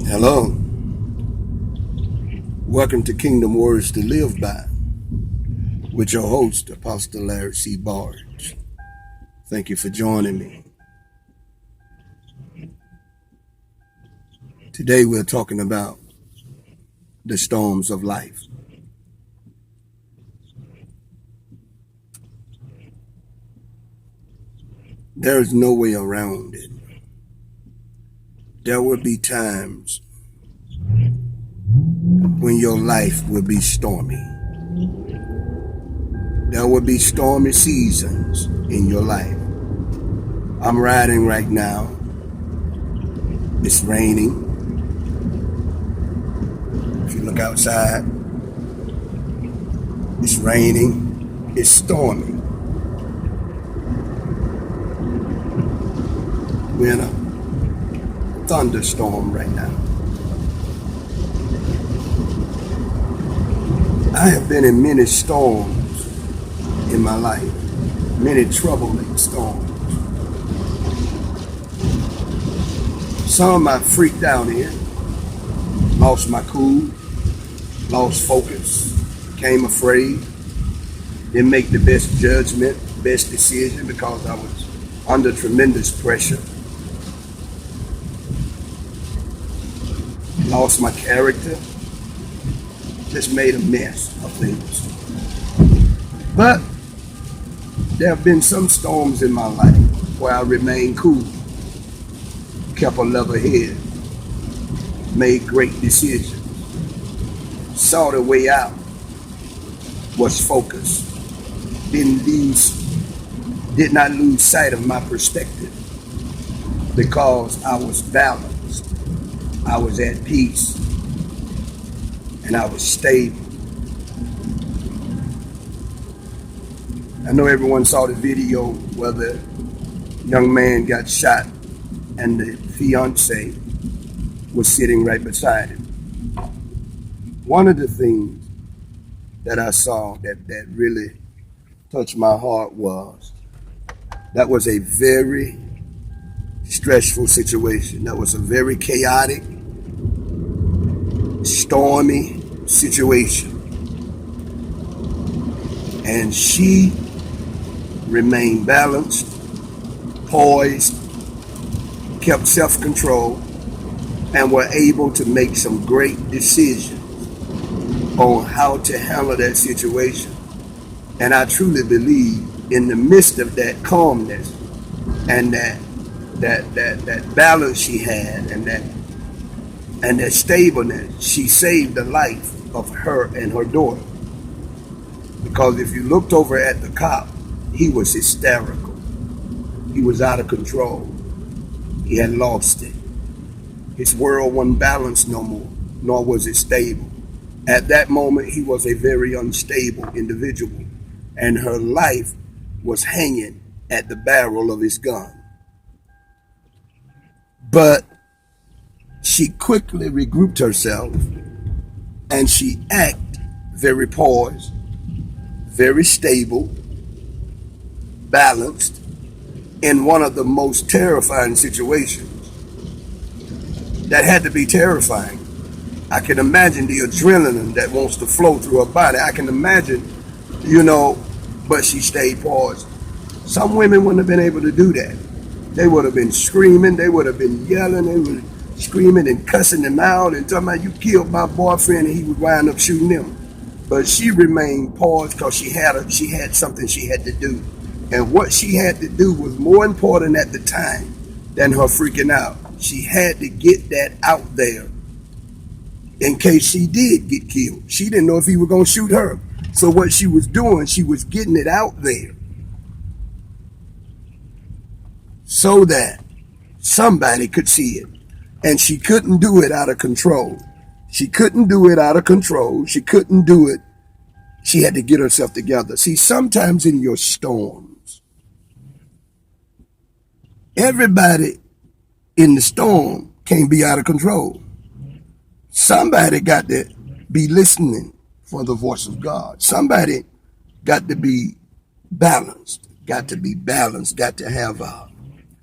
Hello. Welcome to Kingdom Words to Live By with your host, Apostle Larry C. Bardge. Thank you for joining me. Today we're talking about the storms of life. There's no way around it. There will be times when your life will be stormy. There will be stormy seasons in your life. I'm riding right now. It's raining. If you look outside, it's raining. It's stormy. We're in a thunderstorm right now. I have been in many storms in my life, many troubling storms. Some I freaked out in, lost my cool, lost focus, became afraid, didn't make the best judgment, best decision because I was under tremendous pressure. Lost my character, just made a mess of things. But there have been some storms in my life where I remained cool, kept a level head, made great decisions, saw the way out, was focused, did not lose sight of my perspective because I was balanced. I was at peace and I was stable. I know everyone saw the video where the young man got shot and the fiance was sitting right beside him. One of the things that I saw that really touched my heart was that was a very stressful situation. That was a very chaotic, stormy situation. And she remained balanced, poised, kept self-control, and were able to make some great decisions on how to handle that situation. And I truly believe in the midst of that calmness and that balance she had and that stableness, she saved the life of her and her daughter. Because if you looked over at the cop, he was hysterical. He was out of control. He had lost it. His world wasn't balanced no more, nor was it stable. At that moment, he was a very unstable individual, and her life was hanging at the barrel of his gun. But she quickly regrouped herself and she acted very poised, very stable, balanced in one of the most terrifying situations. That had to be terrifying. I can imagine the adrenaline that wants to flow through her body. I can imagine, but she stayed poised. Some women wouldn't have been able to do that. They would have been screaming, they would have been yelling, they would have screaming and cussing them out and talking about, you killed my boyfriend, and he would wind up shooting them. But she remained paused because she had something she had to do. And what she had to do was more important at the time than her freaking out. She had to get that out there in case she did get killed. She didn't know if he was going to shoot her. So what she was doing, she was getting it out there so that somebody could see it. And she couldn't do it out of control. She couldn't do it out of control. She couldn't do it. She had to get herself together. See, sometimes in your storms, everybody in the storm can't be out of control. Somebody got to be listening for the voice of God. Somebody got to be balanced, got to have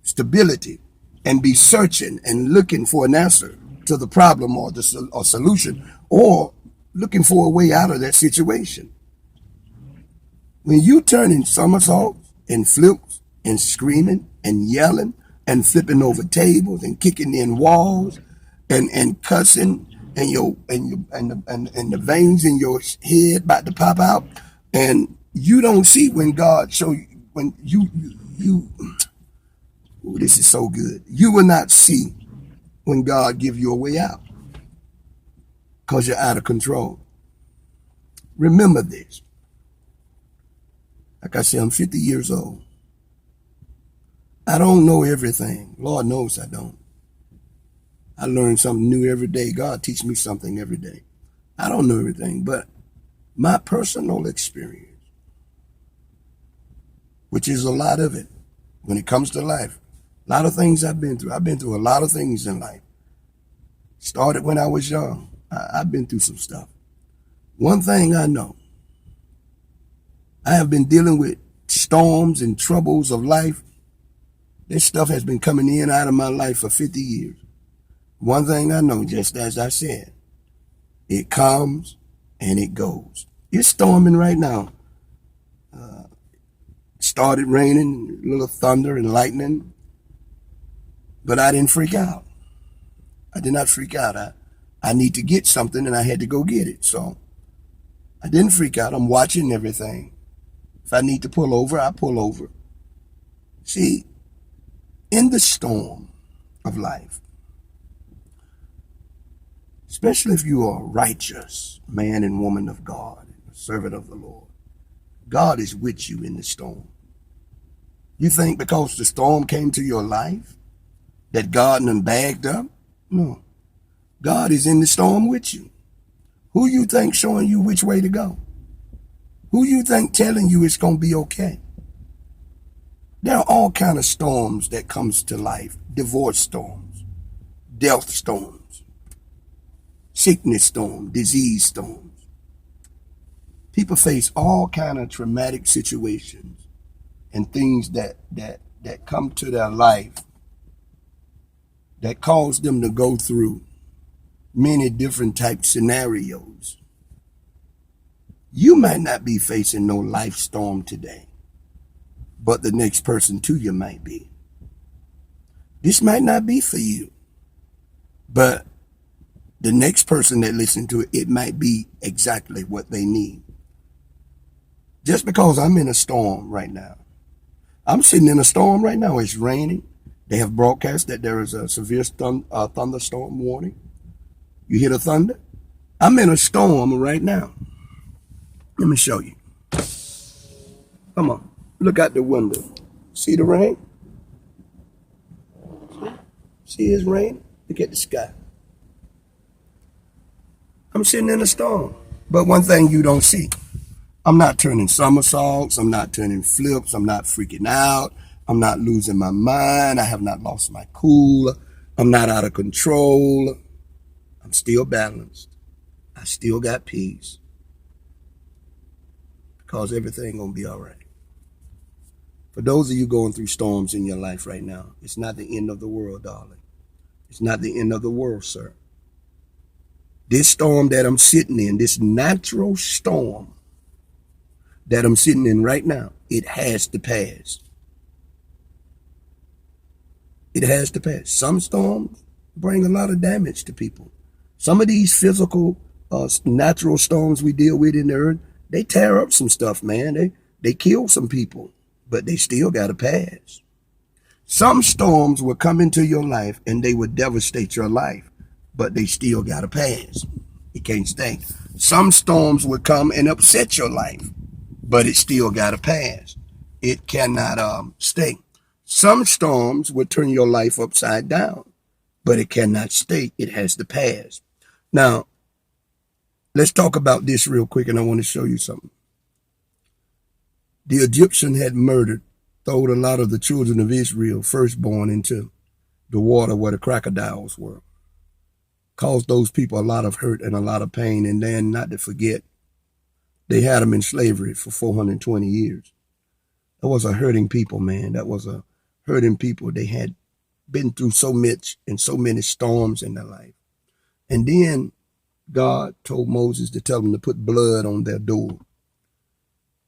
stability and be searching and looking for an answer to the problem or or solution, or looking for a way out of that situation. When you turning somersaults and flips and screaming and yelling and flipping over tables and kicking in walls and cussing and the veins in your head about to pop out, and you don't see when God show you when you oh, this is so good. You will not see when God give you a way out because you're out of control. Remember this. Like I said, I'm 50 years old. I don't know everything. Lord knows I don't. I learn something new every day. God teaches me something every day. I don't know everything, but my personal experience, which is a lot of it when it comes to life, a lot of things I've been through. I've been through a lot of things in life. Started when I was young. I've been through some stuff. One thing I know, I have been dealing with storms and troubles of life. This stuff has been coming in and out of my life for 50 years. One thing I know, just as I said, it comes and it goes. It's storming right now. Started raining, a little thunder and lightning, but I didn't freak out. I did not freak out. I need to get something and I had to go get it. So I didn't freak out. I'm watching everything. If I need to pull over, I pull over. See, in the storm of life, especially if you are a righteous man and woman of God, a servant of the Lord, God is with you in the storm. You think because the storm came to your life that God done bagged up? No. God is in the storm with you. Who you think showing you which way to go? Who you think telling you it's going to be okay? There are all kind of storms that comes to life. Divorce storms, death storms, sickness storms, disease storms. People face all kind of traumatic situations and things that come to their life that cause them to go through many different type scenarios. You might not be facing no life storm today, but the next person to you might be. This might not be for you, but the next person that listens to it, it might be exactly what they need. Just because I'm in a storm right now. I'm sitting in a storm right now. It's raining. They have broadcast that there is a severe thunderstorm warning. You hear the thunder? I'm in a storm right now. Let me show you. Come on. Look out the window. See the rain? See his rain? Look at the sky. I'm sitting in a storm. But one thing you don't see, I'm not turning somersaults. I'm not turning flips. I'm not freaking out. I'm not losing my mind. I have not lost my cool. I'm not out of control. I'm still balanced. I still got peace. Because everything gonna be all right. For those of you going through storms in your life right now, it's not the end of the world, darling. It's not the end of the world, sir. This storm that I'm sitting in, this natural storm that I'm sitting in right now, it has to pass. It has to pass. Some storms bring a lot of damage to people. Some of these physical, natural storms we deal with in the earth, they tear up some stuff, man. They kill some people, but they still got to pass. Some storms will come into your life and they will devastate your life, but they still got to pass. It can't stay. Some storms will come and upset your life, but it still got to pass. It cannot stay. Some storms will turn your life upside down, but it cannot stay. It has to pass. Now, let's talk about this real quick, and I want to show you something. The Egyptian had thrown a lot of the children of Israel, firstborn, into the water where the crocodiles were. Caused those people a lot of hurt and a lot of pain, and then, not to forget, they had them in slavery for 420 years. That was a hurting people, man. That was a hurting people. They had been through so much and so many storms in their life. And then God told Moses to tell them to put blood on their door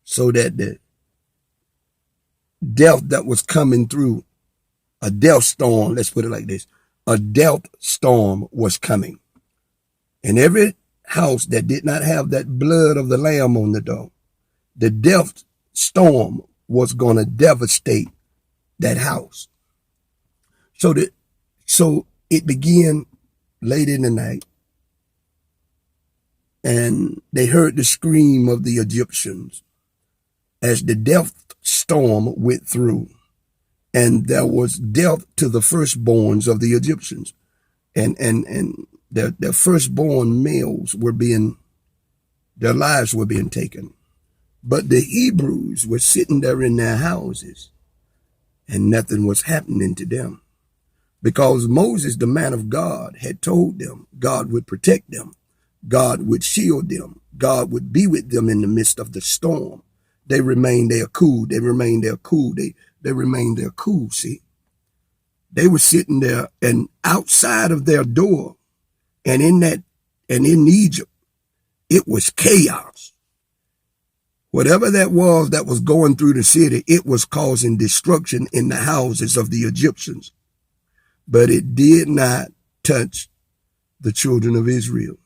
so that the death that was coming through, a death storm, let's put it like this, a death storm was coming. And every house that did not have that blood of the lamb on the door, the death storm was going to devastate that house. So it began late in the night, and they heard the scream of the Egyptians as the death storm went through, and there was death to the firstborns of the Egyptians, and their firstborn males their lives were being taken. But the Hebrews were sitting there in their houses, and nothing was happening to them, because Moses, the man of God, had told them God would protect them, God would shield them, God would be with them in the midst of the storm. They remained there cool. They remained there cool. They remained there cool, see. They were sitting there, and outside of their door, and in Egypt, it was chaos. Whatever that was going through the city, it was causing destruction in the houses of the Egyptians. But it did not touch the children of Israel.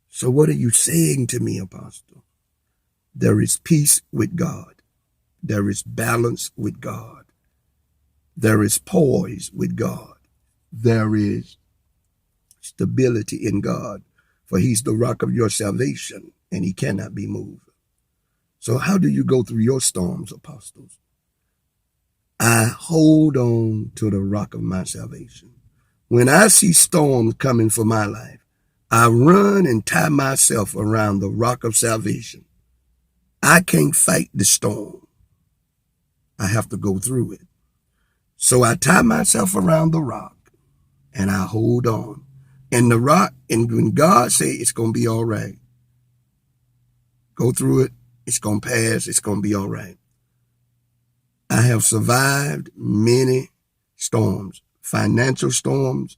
So what are you saying to me, Apostle? There is peace with God. There is balance with God. There is poise with God. There is stability in God, for he's the rock of your salvation, and he cannot be moved. So how do you go through your storms, apostles? I hold on to the rock of my salvation. When I see storms coming for my life, I run and tie myself around the rock of salvation. I can't fight the storm. I have to go through it. So I tie myself around the rock and I hold on. And the rock, and when God say it's going to be all right, go through it, it's going to pass, it's going to be all right. I have survived many storms, financial storms,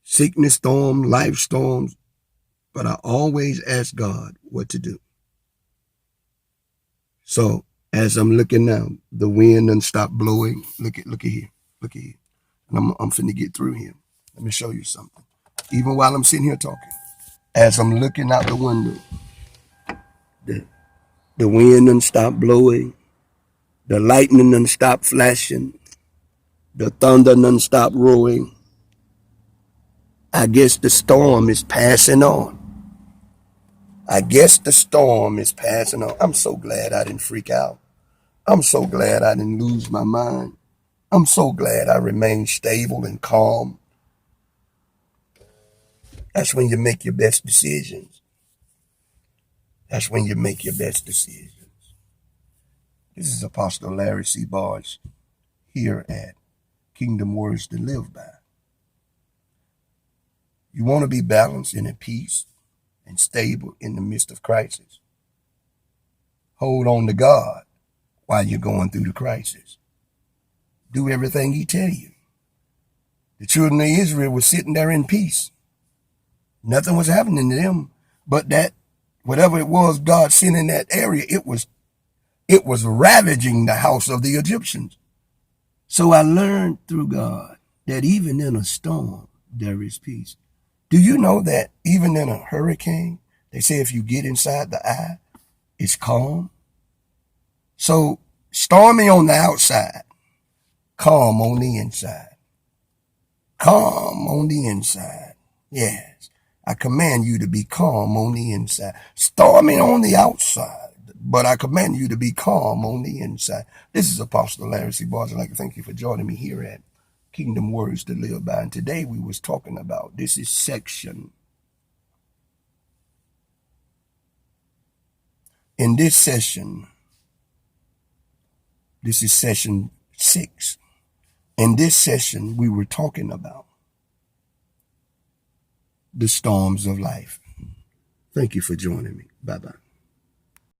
sickness storms, life storms, but I always ask God what to do. So as I'm looking now, the wind done stopped blowing. Look at here. And I'm finna get through here. Let me show you something. Even while I'm sitting here talking, as I'm looking out the window, the wind done stopped blowing, the lightning done stopped flashing, the thunder done stopped roaring. I guess the storm is passing on. I'm so glad I didn't freak out. I'm so glad I didn't lose my mind. I'm so glad I remained stable and calm. That's when you make your best decisions. This is Apostle Larry C. Bardge here at Kingdom Words to Live By. You want to be balanced and at peace and stable in the midst of crisis. Hold on to God while you're going through the crisis. Do everything he tell you. The children of Israel were sitting there in peace. Nothing was happening to them, but that whatever it was God sent in that area, it was ravaging the house of the Egyptians. So I learned through God that even in a storm, there is peace. Do you know that even in a hurricane, they say if you get inside the eye, it's calm? So stormy on the outside, calm on the inside. Calm on the inside. Yes. I command you to be calm on the inside. Stormy on the outside, but I command you to be calm on the inside. This is Apostle Larry C. Bardge. I'd like to thank you for joining me here at Kingdom Words to Live By. And today we was talking about, this is session 6. In this session, we were talking about the storms of life. Thank you for joining me. Bye-bye.